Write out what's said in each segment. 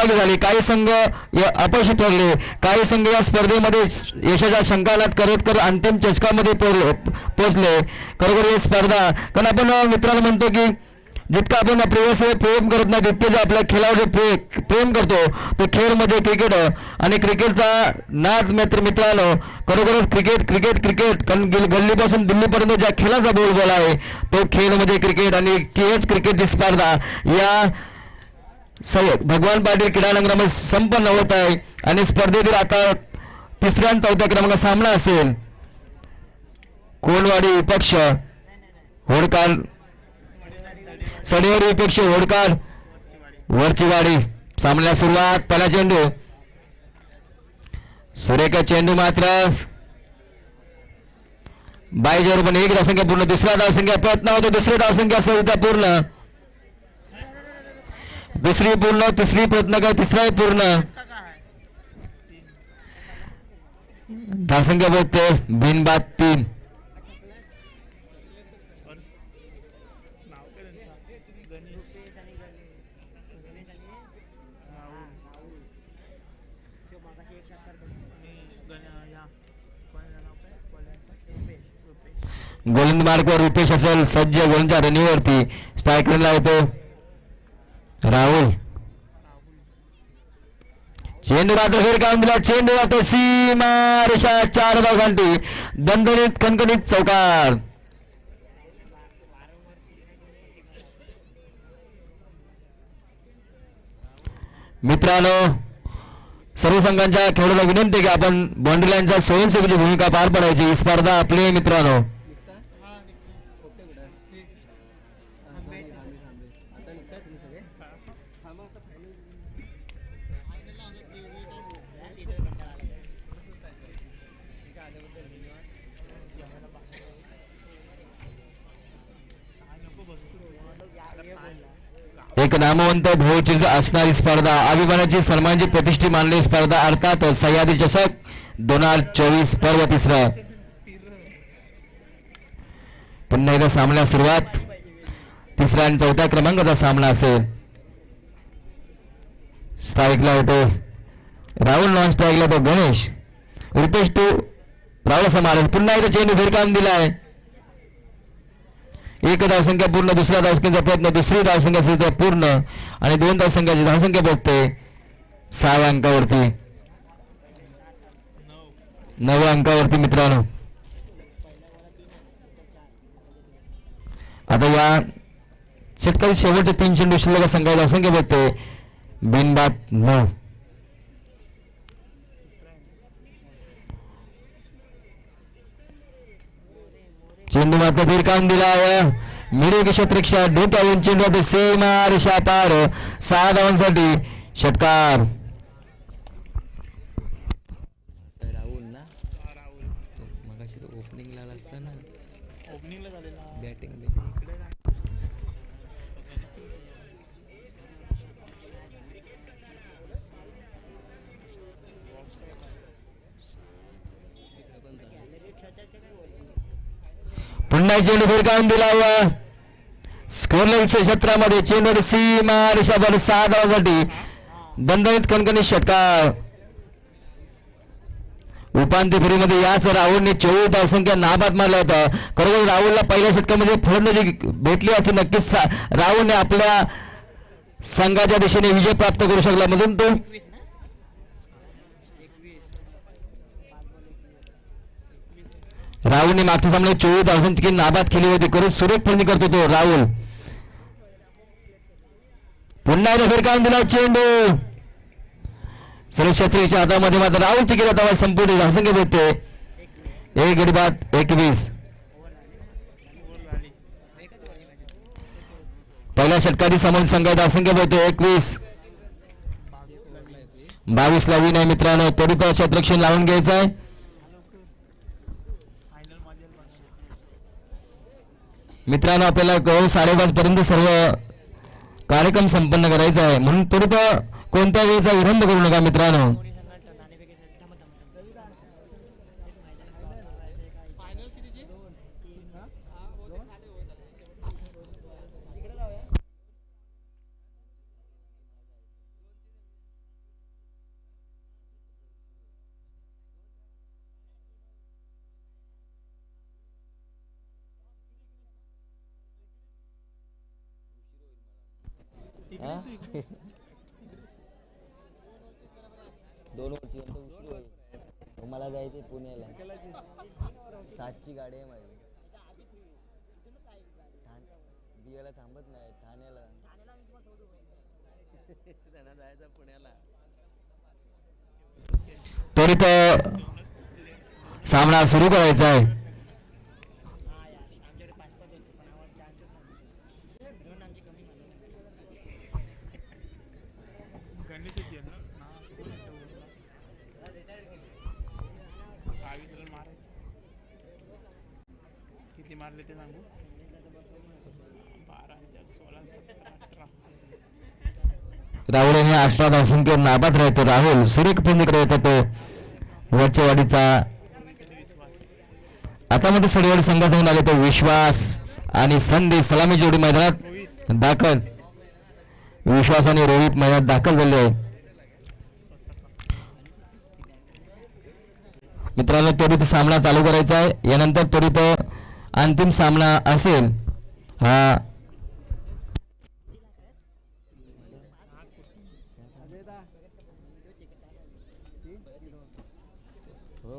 झाले, काही संघ अपयशी ठरले, काही संघ या स्पर्धेमध्ये यशाच्या शंकालात करत अंतिम चषकामध्ये पोहोचले. खरोखर ही स्पर्धा, कारण आपण मित्रांनो म्हणतो की जितकं आपण प्रेयसी प्रेम करत नाही तितके जे आपल्या खेळावर प्रेम करतो तो खेळ म्हणजे क्रिकेट. आणि क्रिकेटचा नाद मित्रांनो खरोखरच क्रिकेट कारण गल्लीपासून दिल्लीपर्यंत ज्या खेळाचा बोलबाला आहे तो खेळ म्हणजे क्रिकेट. आणि हेच क्रिकेटची स्पर्धा या भगवान पाटील क्रीडांगणामध्ये संपन्न होत आहे. आणि स्पर्धेतील आता तिसऱ्या आणि चौथ्या क्रमांकाचा सामना असेल. कोलवाडी विपक्ष होडकार, सडेवाडी विपक्ष होडकार वरचीवाडी. सामन्याला सुरुवात. पहिला चेंडू, सुरेखा चेंडू मात्र बाईजवर पण एक धावसंख्या पूर्ण. दुसरा धावसंख्या प्रयत्न होतो, दुसरी धावसंख्या सहजता पूर्ण, दुसरी पूर्ण, तिसरी प्रयत्न काय, तिसराही पूर्ण. धावसंख्या बघते बिनबाद 3. गोलंदाज मार्कवर रुपेश असेल सज्ज. गोलंदाज रनीवरती स्ट्राईक रनला येतो राहुल. चेंडू मात्र फेर काढून दिला, चेंडू जातो सीमा रेषा. 4 धावांसाठी दणदणीत कणकणीत चौकार. मित्रांनो सर्व संघांच्या खेळाडूला विनंती की आपण बाउंड्री लाईनच्या स्वयंसेवकाची भूमिका पार पडायची. ही स्पर्धा आपली मित्रांनो. एक नामवंत बहुचित्र असणारी स्पर्धा, अभिमानाची सन्मानाची प्रतिष्ठी मानलेली स्पर्धा अर्थात सह्याद्री चषक 2024 पर्व 3. पुन्हा एकदा सामन्याला सुरुवात. तिसऱ्या आणि चौथ्या क्रमांकाचा सामना असेल. स्ट्राईकला होतो राहुल, नॉन स्ट्राईकला तो गणेश. रुपेश टू राहुल समारेश. पुन्हा एकदा चेंडू फिरकावून दिलाय. एक धावसंख्या पूर्ण, दुसऱ्या धावसंख्येचा प्रयत्न, दुसरी धावसंख्या असेल तर पूर्ण. आणि 2 धावसंख्याची धावसंख्या बघते 6 अंकावरती, 9 अंकावरती मित्रांनो. आता या षटकातील शेवटचे 3 चेंडू शिल्लक संघाची धावसंख्या बघते बिनबाद 9. चेंडू मात्र फिरकावून दिला. मिरग क्षेत्रक्षा डोक्यावरून चेंडू सीमा रेषा पार. 6 धावांसाठी षटकार. राहुल ना मगाशी तो ओपनिंगला असताना ओपनिंगला झालेला बॅटिंग पुन्हा चेंडू फिरकावून दिला. स्कोरलेस क्षेत्रामध्ये चेंडू सीमा रेषा पार. 6 धावांसाठी दणदणीत कणकणीत षटकार. उपांत्य फेरीमध्ये याच राहुलने 24 धावसंख्या नाबाद मारला होता. खरोखर राहुलला पहिल्या षटकामध्ये फलंदाजी भेटली होती. नक्कीच राहुलने आपल्या संघाच्या दिशेने विजय प्राप्त करू शकला. मधून तो राहुलने मागच्या सामन्यात 24 धावांची नाबाद केली होती. करून सुरेख फलंदाजी करतो तो राहुल. पुन्हा एकदा फिरकावून दिला चेंडू. सर्व क्षेत्रीच्या हातामध्ये मात्र राहुलची केला धावा संपूर्ण धावसंख्या भेटते 1 गडी बाद 21. पहिल्या षटकातील संबंधित संघ धावसंख्या भेटते 21. 22 ला विन आहे मित्रांनो. त्वरित क्षेत्ररक्षण लावून घ्यायचं आहे. मित्रांनो आपल्याला 5:30 पर्यंत सर्व कार्यक्रम संपन्न करायचा आहे. म्हणून त्वरित कोणत्या वेळेचा विलंब करू नका मित्रांनो. हा? 2 वर्षी नंतर उशीर होईल. मला जायचंय पुण्याला. 7ची गाडी आहे माझी. दिव्याला थांबत नाही, ठाण्याला. त्यांना जायचं पुण्याला. त्वरित सामना सुरू करायचा आहे. किती मारले ते सांगू? 12, 16, 17, 18. राहुल यांनी 18 धावसंख्येवर नाबाद राहतो. राहुल सूर्यकुंभीकडे येतो तो वरच्या वाडीचा. आता मध्ये सडवाडी संघात जाऊन आले तो विश्वास आणि संदेश सलामी जोडी मैदानात दाखल. विश्वास आणि रोहित मैदानात दाखल झाले आहे. मित्रांनो त्वरित सामना चालू करायचा आहे. यानंतर त्वरित अंतिम सामना असेल हा. हो.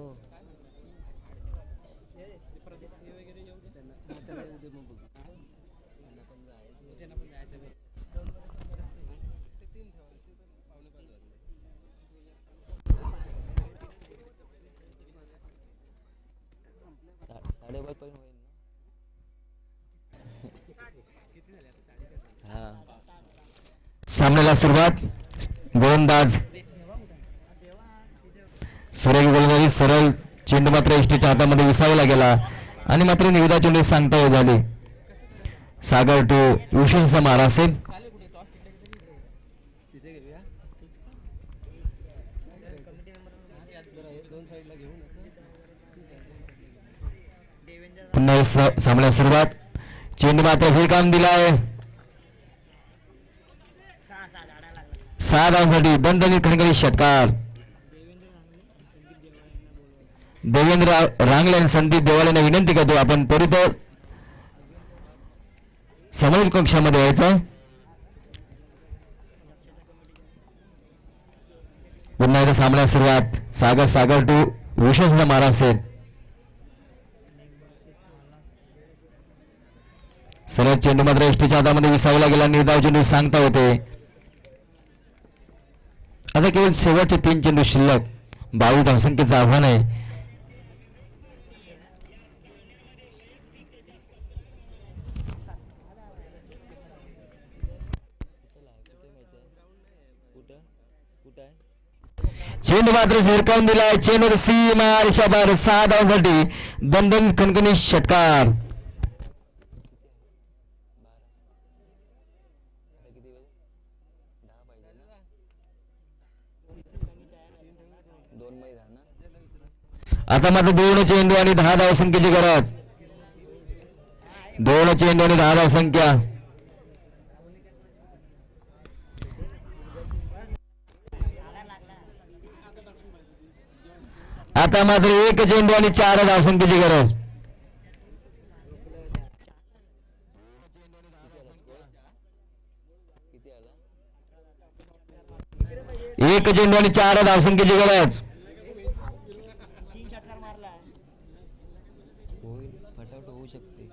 साडेबारा पर्यंत होईल ना. हा. सामन्याला सुरुवात. गोलंदाज सुरेख गोलंदाजी सरळ चेंडू मात्र एसटीच्या हातामध्ये विसावला गेला आणि मात्र निविदा चेंडू सांगता झाली. सागर टू विश्वासाचा मारा असेल. पुन्हा सामन्याला सुरुवात. चेंडू मात्र फिरकाम दिलाय. 6 धावांसाठी दणदणीत खणखणीत षटकार. देवेंद्र रांगले आणि संदीप देवाळ्यांना विनंती करतो आपण त्वरित समोर कक्षामध्ये यायचं. पुन्हा एकदा सामन्याला सुरुवात. सागर टू विश्वासाचा मारा असेल. सरळ चेंडू मात्र एसटीच्या हातामध्ये विसावला गेला. निर्धाव चेंडू सांगता होते. आता केवळ शेवटचे 3 चेंडू शिल्लक. 22 धावसंख्येचं आव्हान आहे. चेंडू मात्र झिरकावून दिलाय. चेंडू सीमा रेषाबाहेर. 6 धावांसाठी दणदणीत खणखणीत षटकार. आता मात्र 2 चेंडू आणि 10 धावसंख्येची गरज. 2 चेंडू आणि 10 धावसंख्या. आता मात्र 1 चेंडू आणि 4 धावसंख्येची गरज. 1 चेंडू आणि 4 धावसंख्येची गरज. होईल, फटाफट होऊ शकते.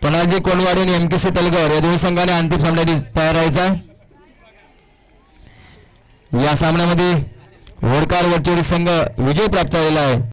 पणाजी कोलवाडी आणि MKC तलगर या दोन्ही संघाने अंतिम सामन्यासाठी तयार राहायचा. या सामन्यामध्ये वडकार वरचेरी संघ विजय प्राप्त झालेला आहे.